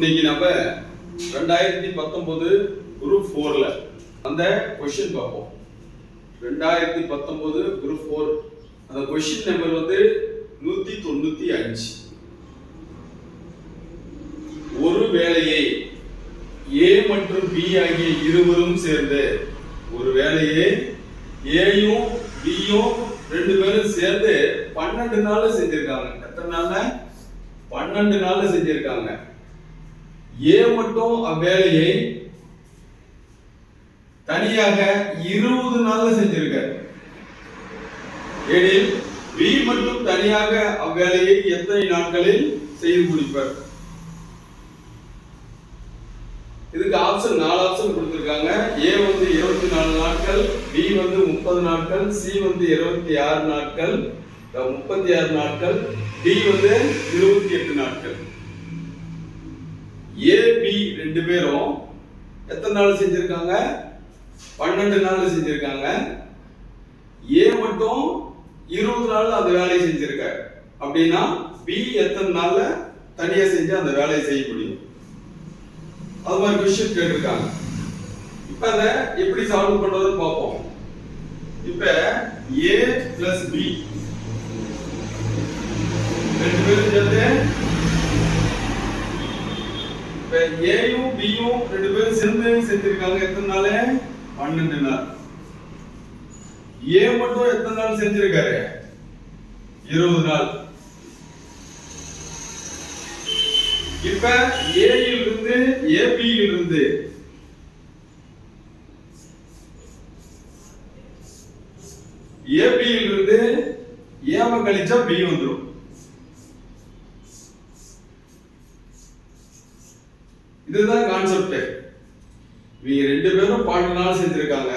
இன்னைக்கு நம்ம 2019 குரூப் 4ல அந்த क्वेश्चन பார்ப்போம். 2019 குரூப் 4 அந்த क्वेश्चन நம்பர் வந்து 195. ஒரு வேலையை A மற்றும் B ஆகிய இருவரும் சேர்ந்து ஒரு வேலையை Aயும் Bயும் ரெண்டு பேரும் சேர்ந்து 12 நாள்ல செஞ்சிருக்காங்க. எத்தனை நாள்ல? 12 நாள்ல செஞ்சிருக்காங்க. A மட்டும் அவ்வேலையை தனியாக 20 நாள்ல செஞ்சிருக்காரு. எனில் B மட்டும் தனியாக அவ்வேலையை எத்தனை நாட்களில் செய்து முடிப்பார்? இதுக்கு ஆப்ஷன் 4 ஆப்ஷன் கொடுத்திருக்காங்க. A வந்து 24 நாட்கள், B வந்து 30 நாட்கள், C வந்து 26 நாட்கள், 36 நாட்கள், D வந்து 28 நாட்கள். A B ரெண்டு பேரும் எத்தனை நாள் செஞ்சிருக்காங்க? 12 நாள் செஞ்சிருக்காங்க. A மட்டும் 20 நாள்ல அந்த வேலையை செஞ்சிருக்காரு. அப்படின்னா B எத்தனை நாள்ல தனியா செஞ்சு அந்த வேலையை செய்ய முடியும்? அது மாதிரி क्वेश्चन கேட்டிருக்காங்க. இப்ப அத எப்படி சால்வ் பண்றதுன்னு பார்ப்போம். இப்ப A plus B ரெண்டு பேரும் சேர்ந்து இப்ப Aயும் Bயும் ரெண்டு பேரும் சேர்ந்து செஞ்சிருக்காங்க. எத்தனை நாள்? 12 நாள். A மட்டும் எத்தனை நாள் செஞ்சிருக்காரு? 20 நாள். இப்ப A இலிருந்து AB இலிருந்து AB இலிருந்து A வை கழிச்சா B வந்துரும். இதுதான் கான்செப்ட். இவங்க ரெண்டு பேரும் 12 நாள் செஞ்சிருக்காங்க.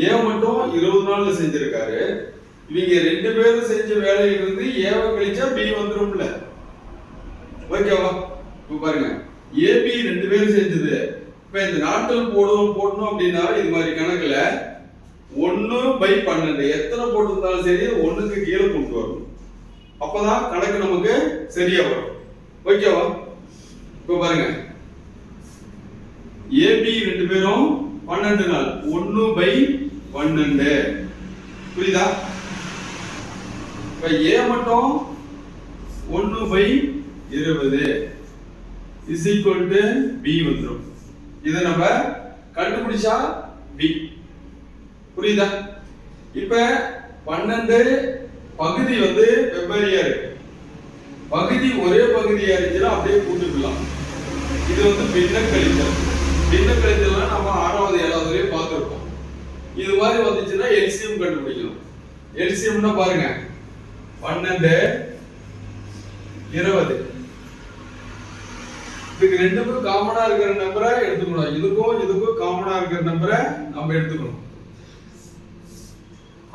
A மட்டும் 20 நாள்ல செஞ்சிருக்காரு. இவங்க ரெண்டு பேரும் செஞ்ச வேலையிலிருந்து A வை கழிச்சா B வந்துரும்ல. ஓகேவா? இப்ப பாருங்க, AB ரெண்டு பேரும் செஞ்சது. இப்ப இந்த நாட்கள் போடணும் அப்படின்னா இது மாதிரி கணக்குல 1/12 எத்தனை போட்டிருந்தாலும் சரி 1க்கு கீழே கொண்டு வரணும். அப்பதான் கணக்கு நமக்கு சரியா வரும். ஓகேவா? இப்ப பாருங்க, AB ரெண்டு பேரும் 12 நாள், 1/12 புரியுதா? இப்ப A மட்டும் 1/20 is equal to B வந்துரும். இதை நம்ம கண்டுபிடிச்சா B. புரியுதா? இப்ப 12 பகுதி வந்து வெவ்வேறையா இருக்கு. பகுதி ஒரே பகுதியா இருந்துச்சுன்னா அப்படியே கூட்டிக்கலாம். இது வந்து பின்ன கழித்தல். பின்ன கழித்தல்னா நம்ம 6வது 7வதுலயே பார்த்திருப்போம். இது மாதிரி வந்துச்சுன்னா எல்சிஎம் கண்டுபிடிக்கணும். எல்சிஎம்னா பாருங்க, 12 20. இதுக்கு ரெண்டுக்கும் காமனா இருக்கிற நம்பரை எடுத்துக்கணும். இதுக்கும் காமனா இருக்கிற நம்பரை நம்ம எடுத்துக்கணும்.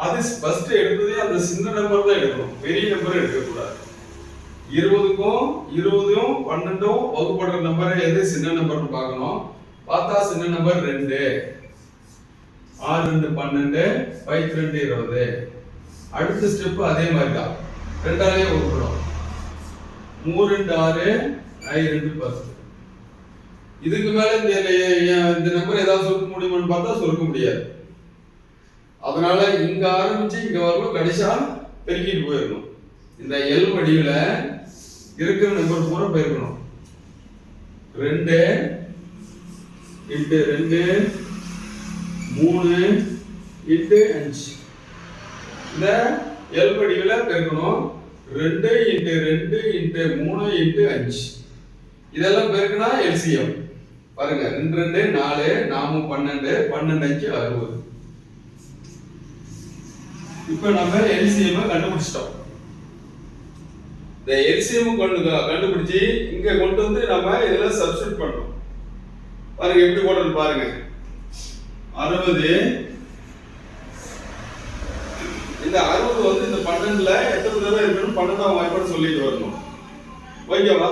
அது ஃபர்ஸ்ட் எடுத்ததே அந்த சின்ன நம்பர் தான் எடுக்கணும், பெரிய நம்பர் எடுக்க கூடாது. 20க்கும் 20ம் 12ம் வகுப்படுற நம்பரை எது சின்ன நம்பர்னு பார்க்கணும். பார்த்தா சின்ன நம்பர் 2. 6 2 12, 5 2 20. அடுத்த ஸ்டெப் அதே மாதிரி தான், 2ஆலே வகுப்படும். 3 2 6, 5 2 10. இதுக்கு மேல இந்த நம்பர் ஏதாவது சுருக்க முடியுமான்னு பார்த்தா சுருக்க முடியாது. அதனால இங்க ஆரம்பிச்சு இங்க வரணும், கடைசியா பெருக்கிட்டு போயிடணும். இந்த எல் வடிவில இருக்கிற நம்பர் பூரா பெருக்கணும். 2 × 2 3 × 5. இந்த எல் வடிவில பெருக்கணும். 2 × 2 × 3 × 5. இதெல்லாம் பெருக்கினா எல்சிஎம் பாருங்க, 2 2 4, 4 12, 12 5 60. இப்ப நம்ம எல்சிஎம் கண்டுபிடிச்சிட்டோம். இந்த எல்சிஎம் கண்டுபிடிச்சி இங்க கொண்டு வந்து நம்ம இதுல சப்ஸ்டிட்யூட் பண்ணோம். பாருங்க எப்படி போடுறது பாருங்க. 60. இந்த 60 வந்து இந்த 12ல எத்தனை தடவை இருக்கணும்? 12ஆம் வாய்ப்பாடு சொல்லிட்டு வரணும். ஓகேவா?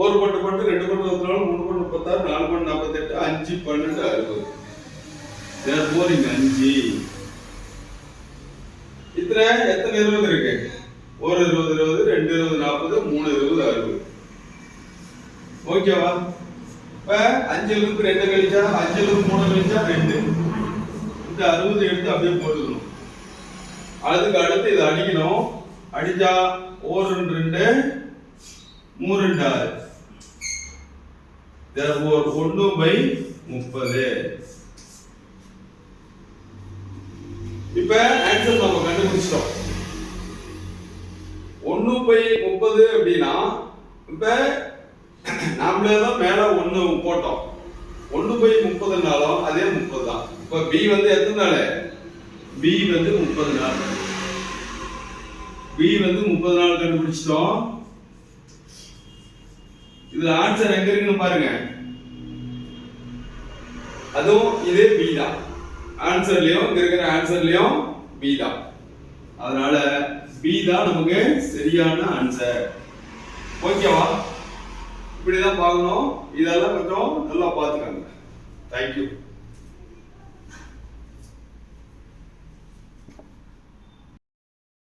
1 பட்டு 2 பட்டு 24, 3 பட்டு 36, 4 பட்டு 48, 5 12 60. தேர் போரிங் 5. இத்தனை எத்தனை 20 இருக்கு? 1 20 20, 2 20 40, 3 20 60. ஓகேவா? இப்ப 5ல இருந்து 2 கழிச்சா 5ல இருந்து 3 கழிச்சா 2. இந்த 60 எடுத்து அப்படியே போட்டுக்கணும். அதுக்கு அடுத்து இதை அடிக்கணும். அடிச்சா 1 2 3 6. therefore 1/30. இப்ப ஆன்சர் நம்ம கண்டுபிடிச்சிட்டோம். 1/30 அப்படின்னா இப்ப நாமளே தான் மேல 1 போட்டோம். 1/30னாலும் அதே 30 தான். இப்ப b வந்து எத்தனை நாள்? b வந்து 30 நாள். b வந்து 30 நாள் கண்டுபிடிச்சிட்டோம். இதுல ஆன்சர் எங்க இருக்குன்னு பாருங்க. அதுவும் இதே b தான். ஆன்சர்லயும் இங்க இருக்கிற ஆன்சர்லயும் b தான். அதனால b தான் நமக்கு சரியான ஆன்சர். ஓகேவா? இப்படிதான் பார்க்கணும். இதெல்லாம் கொஞ்சம் நல்லா பார்த்துக்கங்க. தேங்க்யூ.